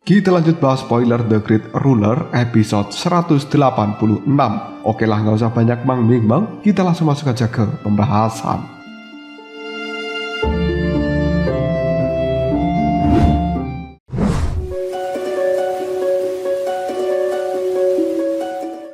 Kita lanjut bahas spoiler The Great Ruler episode 186. Oke lah, nggak usah banyak mang-ming-mang, kita langsung masuk aja ke pembahasan.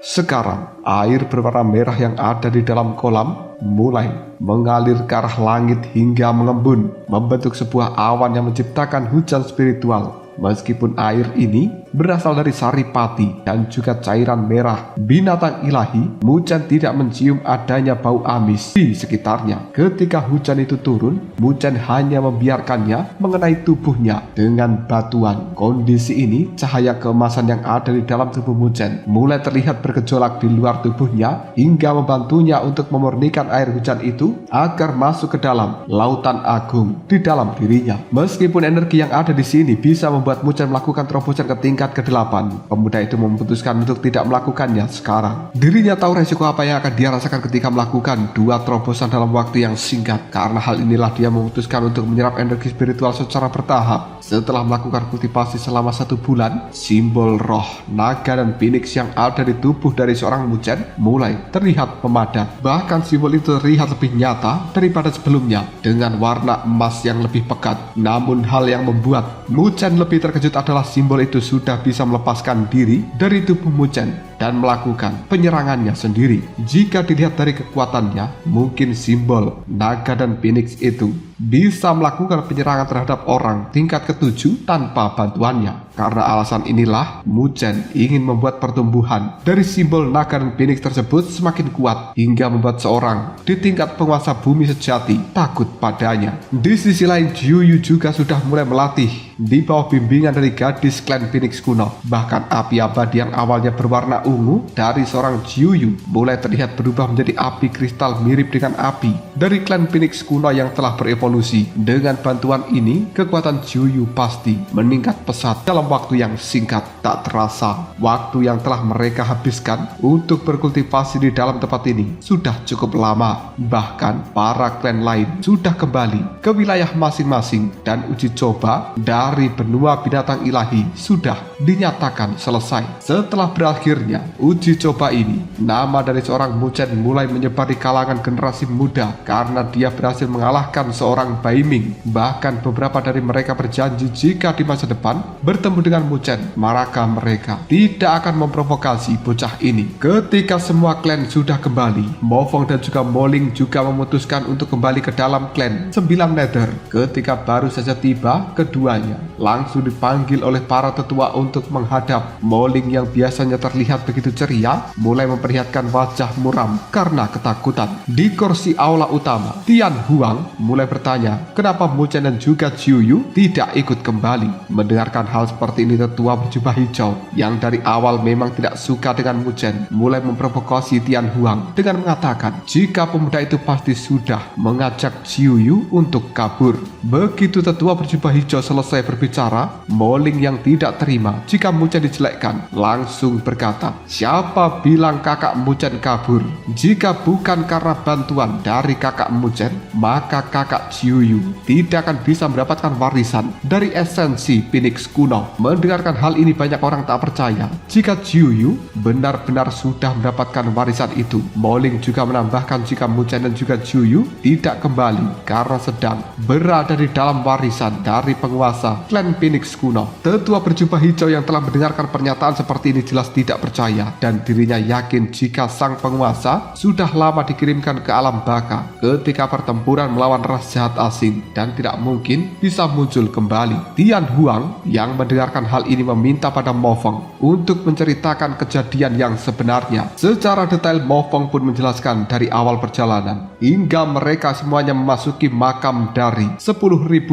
Sekarang, air berwarna merah yang ada di dalam kolam mulai mengalir ke arah langit hingga mengembun, membentuk sebuah awan yang menciptakan hujan spiritual. Meskipun air ini berasal dari saripati dan juga cairan merah binatang ilahi, Muzhen tidak mencium adanya bau amis di sekitarnya. Ketika hujan itu turun, Muzhen hanya membiarkannya mengenai tubuhnya dengan batuan. Kondisi ini, cahaya keemasan yang ada di dalam tubuh Muzhen mulai terlihat bergejolak di luar tubuhnya hingga membantunya untuk memurnikan air hujan itu agar masuk ke dalam lautan agung di dalam dirinya. Meskipun energi yang ada di sini bisa membuat Muzhen melakukan terobosan ke tingkat ke-8, pemuda itu memutuskan untuk tidak melakukannya sekarang. Dirinya tahu resiko apa yang akan dia rasakan ketika melakukan dua terobosan dalam waktu yang singkat. Karena hal inilah dia memutuskan untuk menyerap energi spiritual secara bertahap. Setelah melakukan kultivasi selama 1 bulan, simbol roh, naga, dan phoenix yang ada di tubuh dari seorang Muzhen mulai terlihat memadat. Bahkan simbol itu terlihat lebih nyata daripada sebelumnya dengan warna emas yang lebih pekat. Namun hal yang membuat Muzhen lebih terkejut adalah simbol itu sudah bisa melepaskan diri dari tubuh Muzhen dan melakukan penyerangannya sendiri. Jika dilihat dari kekuatannya, mungkin simbol naga dan phoenix itu bisa melakukan penyerangan terhadap orang tingkat ke-7 tanpa bantuannya. Karena alasan inilah, Muzhen ingin membuat pertumbuhan dari simbol naga dan phoenix tersebut semakin kuat hingga membuat seorang di tingkat penguasa bumi sejati takut padanya. Di sisi lain, Jiuyu juga sudah mulai melatih di bawah bimbingan dari gadis klan Phoenix kuno. Bahkan api abadi yang awalnya berwarna ungu dari seorang Jiuyu mulai terlihat berubah menjadi api kristal mirip dengan api dari klan Phoenix kuno yang telah berevolusi. Dengan bantuan ini, kekuatan Jiuyu pasti meningkat pesat dalam waktu yang singkat. Tak terasa, waktu yang telah mereka habiskan untuk berkultivasi di dalam tempat ini sudah cukup lama. Bahkan para klan lain sudah kembali ke wilayah masing-masing dan uji coba dari benua binatang ilahi sudah dinyatakan selesai. Setelah berakhirnya uji coba ini, nama dari seorang Muzhen mulai menyebar di kalangan generasi muda karena dia berhasil mengalahkan seorang Baiming. Bahkan beberapa dari mereka berjanji jika di masa depan bertemu dengan Muzhen, maka mereka tidak akan memprovokasi bocah ini. Ketika semua klan sudah kembali, Mofong dan juga Moling juga memutuskan untuk kembali ke dalam klan 9 Nether. Ketika baru saja tiba, keduanya langsung dipanggil oleh para tetua untuk menghadap. Moling yang biasanya terlihat begitu ceria mulai memperlihatkan wajah muram karena ketakutan. Di kursi aula utama, Tian Huang mulai bertanya kenapa Muzhen dan juga Jiuyu tidak ikut kembali. Mendengarkan hal seperti ini, tetua berjubah hijau yang dari awal memang tidak suka dengan Muzhen mulai memprovokasi Tian Huang dengan mengatakan jika pemuda itu pasti sudah mengajak Jiuyu untuk kabur. Begitu tetua berjubah hijau selesai berbicara, Moling yang tidak terima jika Muzhen dijelekkan langsung berkata, siapa bilang kakak Muzhen kabur? Jika bukan karena bantuan dari kakak Muzhen, maka kakak Jiuyu tidak akan bisa mendapatkan warisan dari esensi Phoenix kuno. Mendengarkan hal ini, banyak orang tak percaya jika Jiuyu benar-benar sudah mendapatkan warisan itu. Moling juga menambahkan jika Muzhen dan juga Jiuyu tidak kembali karena sedang berada di dalam warisan dari penguasa klan Phoenix kuno. Tetua berjubah hijau yang telah mendengarkan pernyataan seperti ini jelas tidak percaya dan dirinya yakin jika sang penguasa sudah lama dikirimkan ke alam baka ketika pertempuran melawan ras jahat asing dan tidak mungkin bisa muncul kembali. Tian Huang yang mendengarkan hal ini meminta pada Mofong untuk menceritakan kejadian yang sebenarnya. Secara detail Mofong pun menjelaskan dari awal perjalanan hingga mereka semuanya memasuki makam dari 10.000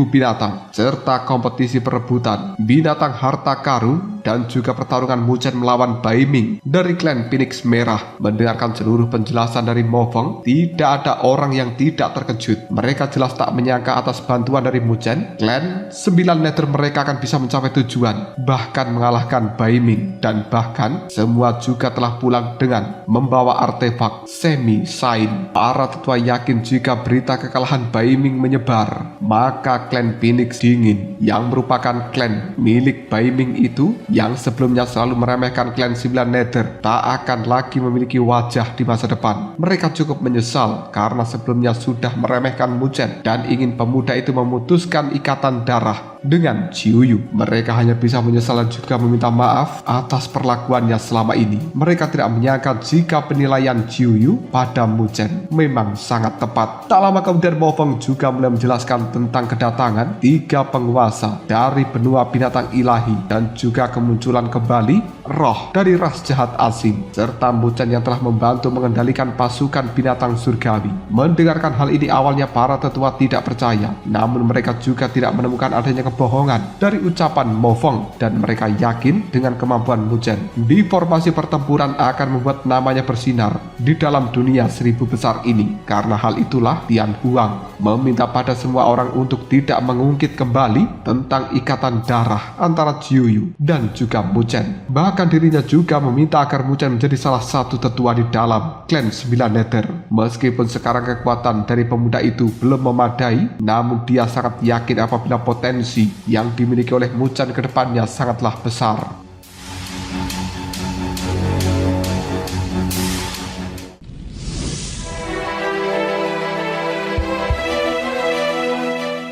binatang serta kompetisi perebutan binatang harta karun dan juga pertarungan Mu Chen melawan Bai Ming dari klan Phoenix Merah. Mendengarkan seluruh penjelasan dari Mo Feng, tidak ada orang yang tidak terkejut. Mereka jelas tak menyangka atas bantuan dari Mu Chen, klan 9 Nether mereka akan bisa mencapai tujuan, bahkan mengalahkan Bai Ming, dan bahkan semua juga telah pulang dengan membawa artefak Semi Sain. Para tetua yakin jika berita kekalahan Bai Ming menyebar, maka klan Phoenix Dingin yang merupakan klan milik Bai Ming itu, yang sebelumnya selalu meremehkan klan 9 Nether, tak akan lagi memiliki wajah di masa depan. Mereka cukup menyesal karena sebelumnya sudah meremehkan Mu Chen dan ingin pemuda itu memutuskan ikatan darah dengan Jiuyu. Mereka hanya bisa menyesal dan juga meminta maaf atas perlakuannya selama ini. Mereka tidak menyangka jika penilaian Jiuyu pada Mu Chen memang sangat tepat. Tak lama kemudian Mo Feng juga mulai menjelaskan tentang kedatangan 3 penguasa dari benua binatang ilahi dan juga kemunculan kembali roh dari ras jahat asing serta Mu Chen yang telah membantu mengendalikan pasukan binatang surgawi. Mendengarkan hal ini awalnya para tetua tidak percaya, namun mereka juga tidak menemukan adanya kebohongan dari ucapan Mo Feng dan mereka yakin dengan kemampuan Mu Chen di formasi pertempuran akan membuat namanya bersinar di dalam dunia 1000 besar ini. Karena hal itulah Tian Huang meminta pada semua orang untuk tidak mengungkit kembali tentang ikatan darah antara Jiuyu dan juga Mu Chen. Bahkan dirinya juga meminta agar Mu Chen menjadi salah satu tetua di dalam klan 9 Nether. Meskipun sekarang kekuatan dari pemuda itu belum memadai, namun dia sangat yakin apabila potensi yang dimiliki oleh Mu Chen ke depannya sangatlah besar.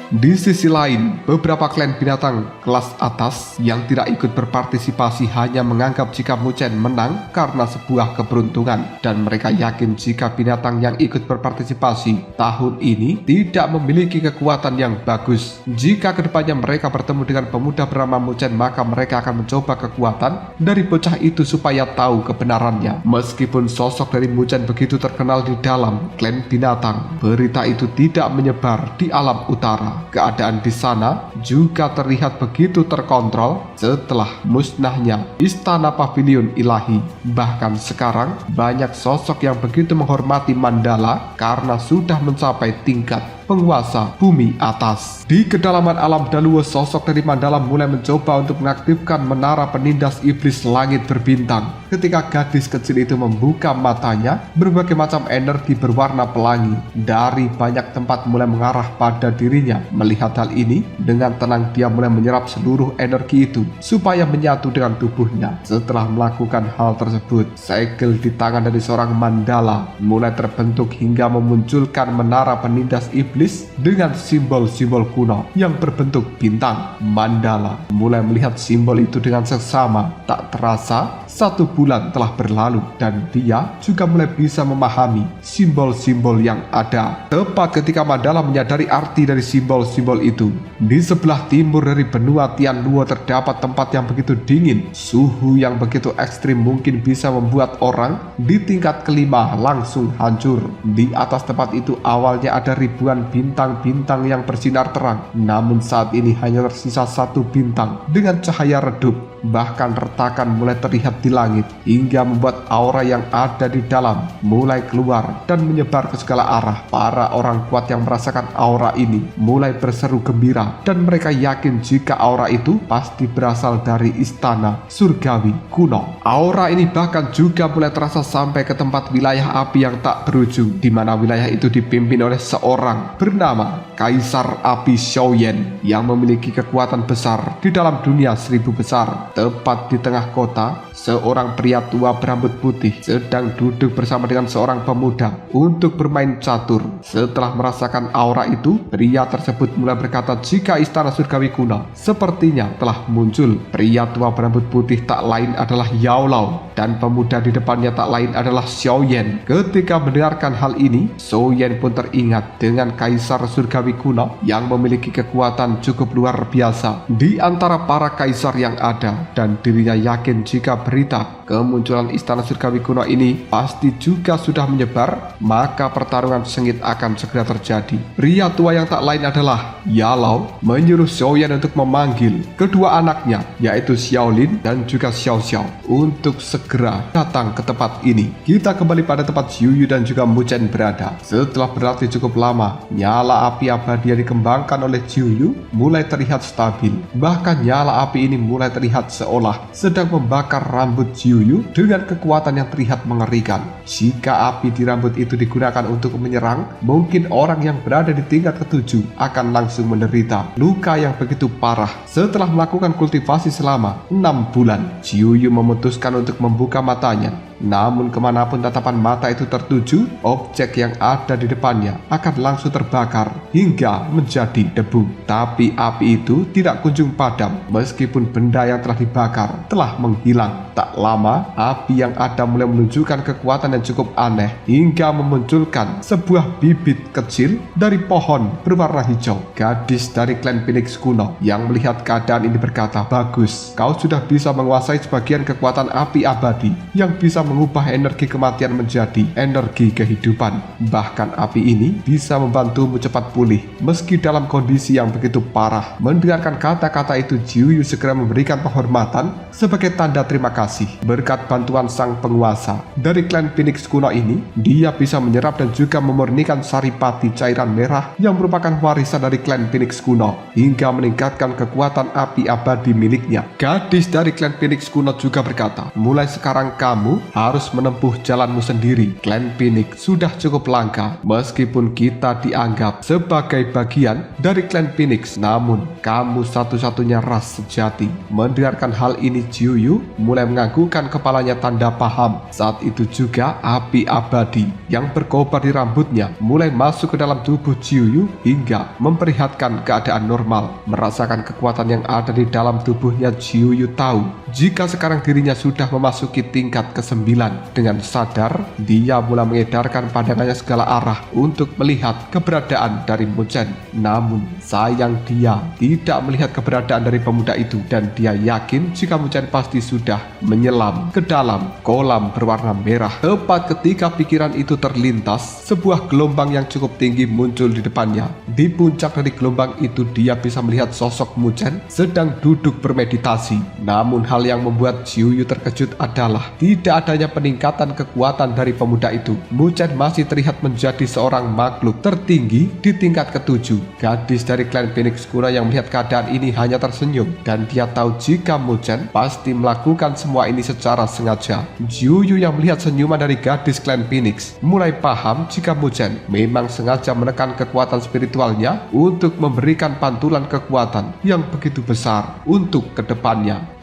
Di sisi lain, beberapa klan binatang kelas atas yang tidak ikut berpartisipasi hanya menganggap jika Mu Chen menang karena sebuah keberuntungan, dan mereka yakin jika binatang yang ikut berpartisipasi tahun ini tidak memiliki kekuatan yang bagus. Jika kedepannya mereka bertemu dengan pemuda bernama Mu Chen, maka mereka akan mencoba kekuatan dari bocah itu supaya tahu kebenarannya. Meskipun sosok dari Mu Chen begitu terkenal di dalam klan binatang, berita itu tidak menyebar di alam utara. Keadaan di sana juga terlihat begitu terkontrol setelah musnahnya Istana Pavilion Ilahi. Bahkan sekarang banyak sosok yang begitu menghormati Mandala karena sudah mencapai tingkat penguasa bumi atas. Di kedalaman alam Daluo, sosok dari Mandala mulai mencoba untuk mengaktifkan menara penindas iblis langit berbintang. Ketika gadis kecil itu membuka matanya, berbagai macam energi berwarna pelangi dari banyak tempat mulai mengarah pada dirinya. Melihat hal ini, dengan tenang dia mulai menyerap seluruh energi itu supaya menyatu dengan tubuhnya. Setelah melakukan hal tersebut, segel di tangan dari seorang Mandala mulai terbentuk hingga memunculkan menara penindas iblis dengan simbol-simbol kuno yang berbentuk bintang. Mandala mulai melihat simbol itu dengan seksama. Tak terasa 1 bulan telah berlalu dan dia juga mulai bisa memahami simbol-simbol yang ada. Tepat ketika Mandala menyadari arti dari simbol-simbol itu, di sebelah timur dari benua Tianluo terdapat tempat yang begitu dingin. Suhu yang begitu ekstrim mungkin bisa membuat orang di tingkat kelima langsung hancur. Di atas tempat itu awalnya ada ribuan bintang-bintang yang bersinar terang, namun saat ini hanya tersisa 1 bintang dengan cahaya redup. Bahkan retakan mulai terlihat di langit hingga membuat aura yang ada di dalam mulai keluar dan menyebar ke segala arah. Para orang kuat yang merasakan aura ini mulai berseru gembira dan mereka yakin jika aura itu pasti berasal dari istana surgawi kuno. Aura ini bahkan juga mulai terasa sampai ke tempat wilayah api yang tak berujung, di mana wilayah itu dipimpin oleh seorang bernama Kaisar Api Xiaoyan yang memiliki kekuatan besar di dalam dunia 1000 besar. Tepat di tengah kota, seorang pria tua berambut putih sedang duduk bersama dengan seorang pemuda untuk bermain catur. Setelah merasakan aura itu, pria tersebut mulai berkata jika istana surgawi kuno sepertinya telah muncul. Pria tua berambut putih tak lain adalah Yao Lao dan pemuda di depannya tak lain adalah Xiao Yan. Ketika mendengarkan hal ini, Xiao Yan pun teringat dengan Kaisar Surgawi surgawi kuno yang memiliki kekuatan cukup luar biasa di antara para kaisar yang ada, dan dirinya yakin jika berita kemunculan istana surgawi kuno ini pasti juga sudah menyebar, maka pertarungan sengit akan segera terjadi. Pria tua yang tak lain adalah Yalao menyuruh Xiaoyan untuk memanggil kedua anaknya, yaitu Xiaolin dan juga Xiao Xiao, untuk segera datang ke tempat ini. Kita kembali pada tempat Xiuyu dan juga Mu Chen berada. Setelah berlatih cukup lama, nyala api abadi yang dikembangkan oleh Xiuyu mulai terlihat stabil. Bahkan nyala api ini mulai terlihat seolah sedang membakar rambut Xiuyu dengan kekuatan yang terlihat mengerikan. Jika api di rambut itu digunakan untuk menyerang, mungkin orang yang berada di tingkat ketujuh akan langsung menderita luka yang begitu parah. Setelah melakukan kultivasi selama 6 bulan, Xiuyu memutuskan untuk membuka matanya. Namun kemanapun tatapan mata itu tertuju, objek yang ada di depannya akan langsung terbakar hingga menjadi debu. Tapi api itu tidak kunjung padam meskipun benda yang telah dibakar telah menghilang. Tak lama, api yang ada mulai menunjukkan kekuatan yang cukup aneh hingga memunculkan sebuah bibit kecil dari pohon berwarna hijau. Gadis dari klan Phoenix kuno yang melihat keadaan ini berkata, "Bagus, kau sudah bisa menguasai sebagian kekuatan api abadi yang bisa mengubah energi kematian menjadi energi kehidupan. Bahkan api ini bisa membantumu cepat pulih meski dalam kondisi yang begitu parah." Mendengarkan kata-kata itu, Xiuyu segera memberikan penghormatan sebagai tanda terima kasih. Berkat bantuan sang penguasa dari klan Phoenix kuno ini, dia bisa menyerap dan juga memurnikan saripati cairan merah yang merupakan warisan dari klan Phoenix kuno hingga meningkatkan kekuatan api abadi miliknya. Gadis dari klan Phoenix kuno juga berkata, "Mulai sekarang kamu harus menempuh jalanmu sendiri. Klan Phoenix sudah cukup langka meskipun kita dianggap sebagai bagian dari klan Phoenix, namun kamu satu-satunya ras sejati." Mendengarkan hal ini, Xiuyu mulai menganggukkan kepalanya tanda paham. Saat itu juga api abadi yang berkobar di rambutnya mulai masuk ke dalam tubuh Xiuyu hingga memperlihatkan keadaan normal. Merasakan kekuatan yang ada di dalam tubuhnya, Xiuyu tahu jika sekarang dirinya sudah memasuki tingkat ke-9. Dengan sadar, dia mulai mengedarkan pandangannya segala arah untuk melihat keberadaan dari Mu Chen. Namun sayang, dia tidak melihat keberadaan dari pemuda itu, dan dia yakin jika Mu Chen pasti sudah menyelam ke dalam kolam berwarna merah. Tepat ketika pikiran itu terlintas, sebuah gelombang yang cukup tinggi muncul di depannya. Di puncak dari gelombang itu, dia bisa melihat sosok Mu Chen sedang duduk bermeditasi. Namun hal yang membuat Xiuyu terkejut adalah tidak adanya peningkatan kekuatan dari pemuda itu. Mu Chen masih terlihat menjadi seorang makhluk tertinggi di tingkat ke-7. Gadis dari klan Phoenix kuno yang melihat keadaan ini hanya tersenyum, dan dia tahu jika Mu Chen pasti melakukan semua ini secara sengaja. Xiuyu yang melihat senyuman dari gadis klan Phoenix mulai paham jika Mu Chen memang sengaja menekan kekuatan spiritualnya untuk memberikan pantulan kekuatan yang begitu besar untuk kedepannya.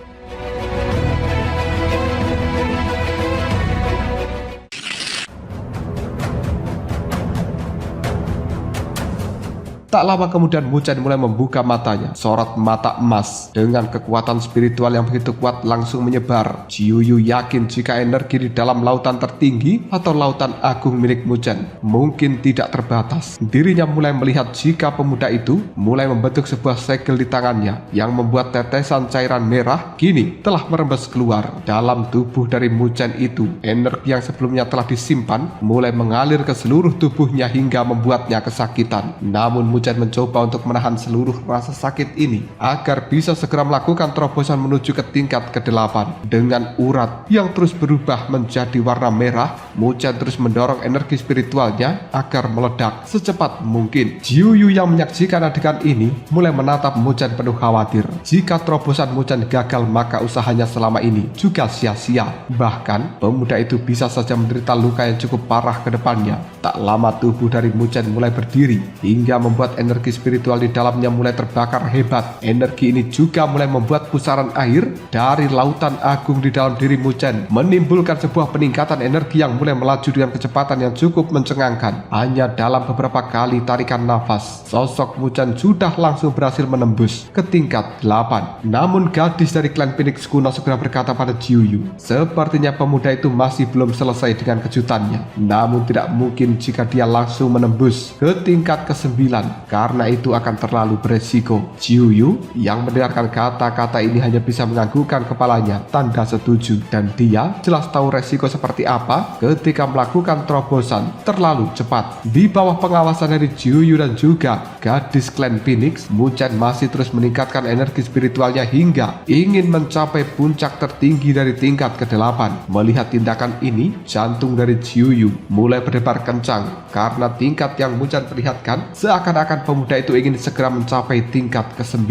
Tak lama kemudian Mu Chen mulai membuka matanya. Sorot mata emas dengan kekuatan spiritual yang begitu kuat langsung menyebar. Xiuyu yakin jika energi di dalam lautan tertinggi atau lautan agung milik Mu Chen mungkin tidak terbatas. Dirinya mulai melihat jika pemuda itu mulai membentuk sebuah segel di tangannya yang membuat tetesan cairan merah kini telah merembes keluar. Dalam tubuh dari Mu Chen itu, energi yang sebelumnya telah disimpan mulai mengalir ke seluruh tubuhnya hingga membuatnya kesakitan. Namun Mu Chen mencoba untuk menahan seluruh rasa sakit ini agar bisa segera melakukan terobosan menuju ke tingkat ke-8. Dengan urat yang terus berubah menjadi warna merah, Mu Chen terus mendorong energi spiritualnya agar meledak secepat mungkin. Xiuyu yang menyaksikan adegan ini mulai menatap Mu Chen penuh khawatir. Jika terobosan Mu Chen gagal, maka usahanya selama ini juga sia-sia. Bahkan pemuda itu bisa saja menderita luka yang cukup parah ke depannya. Tak lama tubuh dari Mu Chen mulai berdiri hingga membuat energi spiritual di dalamnya mulai terbakar hebat. Energi ini juga mulai membuat pusaran air dari lautan agung di dalam diri Mu Chen menimbulkan sebuah peningkatan energi yang mulai melaju dengan kecepatan yang cukup mencengangkan. Hanya dalam beberapa kali tarikan nafas, sosok Mu Chen sudah langsung berhasil menembus ke tingkat 8. Namun gadis dari klan Phoenix kuno segera berkata pada Xiuyu, sepertinya pemuda itu masih belum selesai dengan kejutannya. Namun tidak mungkin jika dia langsung menembus ke tingkat ke-9. karena itu akan terlalu beresiko. Jiuyu yang mendengarkan kata-kata ini hanya bisa menganggukkan kepalanya tanda setuju, dan dia jelas tahu resiko seperti apa ketika melakukan terobosan terlalu cepat. Di bawah pengawasan dari Jiuyu dan juga gadis klan Phoenix, Mu Chen masih terus meningkatkan energi spiritualnya hingga ingin mencapai puncak tertinggi dari tingkat ke-8. Melihat tindakan ini, jantung dari Jiuyu mulai berdebar kencang karena tingkat yang Mu Chen perlihatkan seakan-akan pemuda itu ingin segera mencapai tingkat ke-9.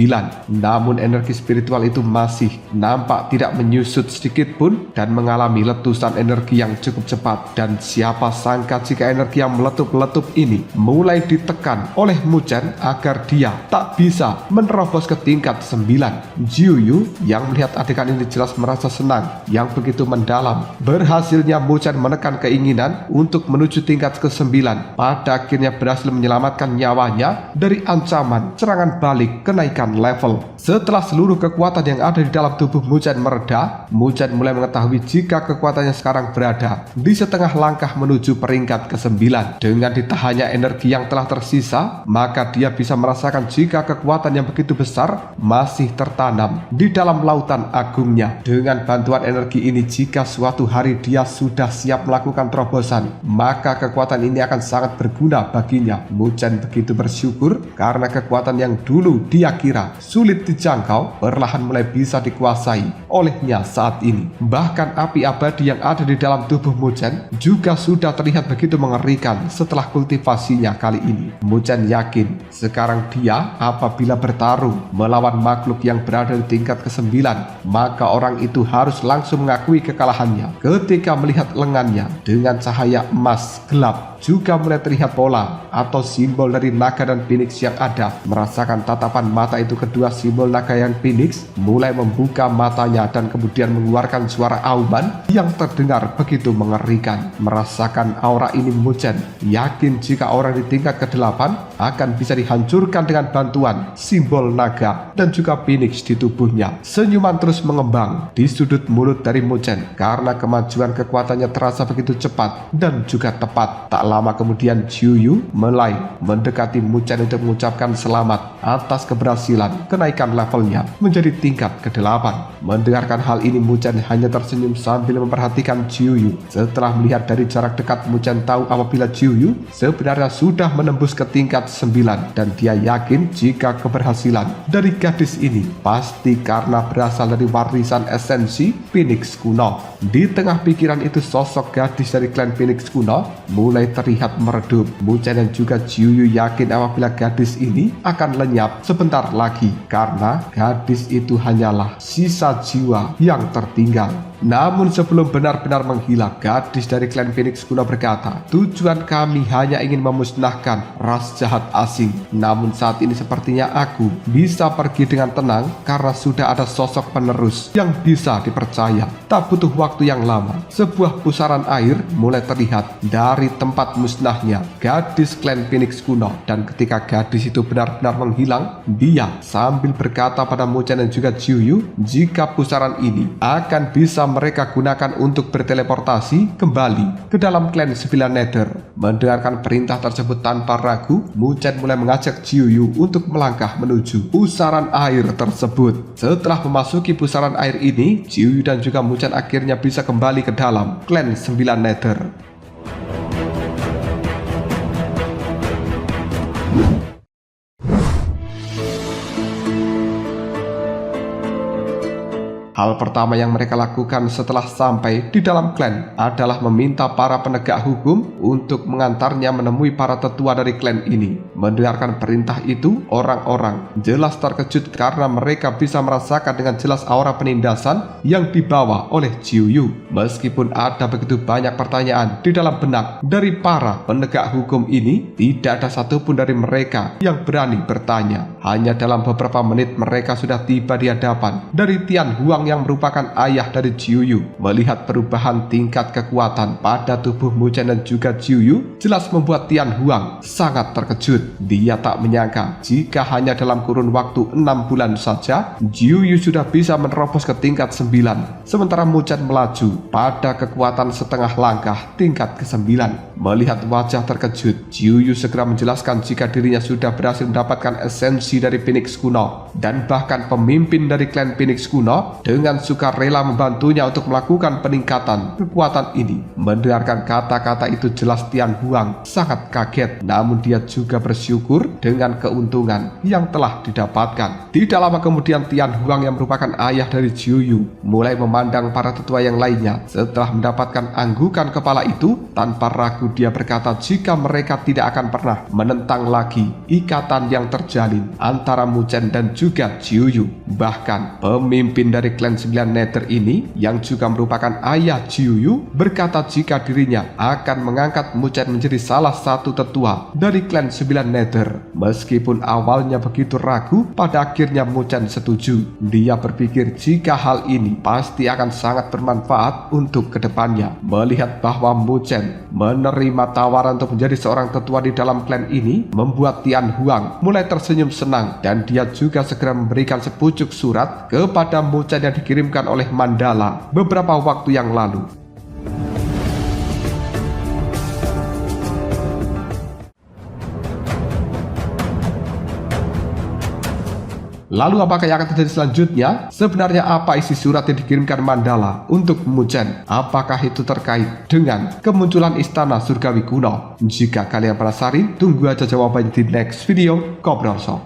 Namun energi spiritual itu masih nampak tidak menyusut sedikit pun dan mengalami letusan energi yang cukup cepat. Dan siapa sangka jika energi yang meletup-letup ini mulai ditekan oleh Mu Chen agar dia tak bisa menerobos ke tingkat 9. Jiuyu yang melihat adegan ini jelas merasa senang yang begitu mendalam. Berhasilnya Mu Chen menekan keinginan untuk menuju tingkat ke-9. Pada akhirnya berhasil menyelamatkan nyawanya dari ancaman serangan balik kenaikan level. Setelah seluruh kekuatan yang ada di dalam tubuh Mu Chen mereda, Mu Chen mulai mengetahui jika kekuatannya sekarang berada di setengah langkah menuju peringkat ke-9. Dengan ditahannya energi yang telah tersisa, maka dia bisa merasakan jika kekuatan yang begitu besar masih tertanam di dalam lautan agungnya. Dengan bantuan energi ini, jika suatu hari dia sudah siap melakukan terobosan, maka kekuatan ini akan sangat berguna baginya. Mu Chen begitu bersyukur karena kekuatan yang dulu dia kira sulit dijangkau perlahan mulai bisa dikuasai olehnya saat ini. Bahkan api abadi yang ada di dalam tubuh Mu Chen juga sudah terlihat begitu mengerikan setelah kultivasinya kali ini. Mu Chen yakin sekarang dia apabila bertarung melawan makhluk yang berada di tingkat ke-9, maka orang itu harus langsung mengakui kekalahannya. Ketika melihat lengannya dengan cahaya emas gelap juga mulai terlihat pola atau simbol dari naga dan Phoenix yang ada. Merasakan tatapan mata itu, kedua simbol naga yang Phoenix mulai membuka matanya dan kemudian mengeluarkan suara auman yang terdengar begitu mengerikan. Merasakan aura ini, Mu Chen yakin jika orang di tingkat ke-8 akan bisa dihancurkan dengan bantuan simbol naga dan juga Phoenix di tubuhnya. Senyuman terus mengembang di sudut mulut dari Mu Chen karena kemajuan kekuatannya terasa begitu cepat dan juga tepat. Tak lama kemudian Jiuyu mulai mendekati Mu Chen untuk mengucapkan selamat atas keberhasilan kenaikan levelnya menjadi tingkat ke-8. Mendengarkan hal ini, Mu Chen hanya tersenyum sambil memperhatikan Jiuyu. Setelah melihat dari jarak dekat, Mu Chen tahu apabila Jiuyu sebenarnya sudah menembus ke tingkat 9 dan dia yakin jika keberhasilan dari gadis ini pasti karena berasal dari warisan esensi Phoenix kuno. Di tengah pikiran itu, sosok gadis dari klan Phoenix kuno mulai terlihat meredup. Mu Chen dan juga Jiuyu yakin apabila gadis ini akan lenyap sebentar lagi karena gadis itu hanyalah sisa jiwa yang tertinggal. Namun sebelum benar-benar menghilang, gadis dari klan Phoenix kuno berkata, tujuan kami hanya ingin memusnahkan ras jahat asing. Namun saat ini sepertinya aku bisa pergi dengan tenang karena sudah ada sosok penerus yang bisa dipercaya. Tak butuh waktu yang lama, sebuah pusaran air mulai terlihat dari tempat musnahnya gadis klan Phoenix kuno. Dan ketika gadis itu benar-benar menghilang, dia sambil berkata pada Mu Chen dan juga Jiuyu jika pusaran ini akan bisa mereka gunakan untuk berteleportasi kembali ke dalam klan 9 Nether. Mendengarkan perintah tersebut tanpa ragu, Mu Chen mulai mengajak Jiuyu untuk melangkah menuju pusaran air tersebut. Setelah memasuki pusaran air ini, Jiuyu dan juga Mu Chen akhirnya bisa kembali ke dalam klan 9 Nether. Hal pertama yang mereka lakukan setelah sampai di dalam klan adalah meminta para penegak hukum untuk mengantarnya menemui para tetua dari klan ini. Mendengarkan perintah itu, orang-orang jelas terkejut karena mereka bisa merasakan dengan jelas aura penindasan yang dibawa oleh Jiuyu. Meskipun ada begitu banyak pertanyaan di dalam benak dari para penegak hukum ini, tidak ada satupun dari mereka yang berani bertanya. Hanya dalam beberapa menit mereka sudah tiba di hadapan dari Tian Huang yang merupakan ayah dari Jiuyu. Melihat perubahan tingkat kekuatan pada tubuh Mu Chen dan juga Jiuyu jelas membuat Tian Huang sangat terkejut. Dia tak menyangka jika hanya dalam kurun waktu 6 bulan saja Jiuyu sudah bisa menerobos ke tingkat 9, sementara Mu Chen melaju pada kekuatan setengah langkah tingkat ke-9. Melihat wajah terkejut, Jiuyu segera menjelaskan jika dirinya sudah berhasil mendapatkan esensi dari Phoenix kuno, dan bahkan pemimpin dari klan Phoenix kuno dengan sukarela membantunya untuk melakukan peningkatan kekuatan ini. Mendengarkan kata-kata itu jelas Tian Huang sangat kaget, namun dia juga bersyukur dengan keuntungan yang telah didapatkan. Tidak lama kemudian Tian Huang yang merupakan ayah dari Jiuyu mulai memandang para tetua yang lainnya. Setelah mendapatkan anggukan kepala itu, tanpa ragu dia berkata jika mereka tidak akan pernah menentang lagi ikatan yang terjalin antara Mu Chen dan juga Jiuyu. Bahkan pemimpin dari klan 9 Nether ini yang juga merupakan ayah Jiuyu berkata jika dirinya akan mengangkat Mu Chen menjadi salah satu tetua dari klan 9 Nether. Meskipun awalnya begitu ragu, pada akhirnya Mu Chen setuju. Dia berpikir jika hal ini pasti akan sangat bermanfaat untuk kedepannya. Melihat bahwa Mu Chen menerima tawaran untuk menjadi seorang tetua di dalam klan ini membuat Tian Huang mulai tersenyum senang, dan dia juga segera memberikan sepucuk surat kepada Mu Chen yang dikirimkan oleh Mandala beberapa waktu yang lalu. Lalu apakah yang akan terjadi selanjutnya? Sebenarnya apa isi surat yang dikirimkan Mandala untuk Mu Chen? Apakah itu terkait dengan kemunculan istana surgawi kuno? Jika kalian penasaran, tunggu aja jawabannya di next video Ngobrol Shop.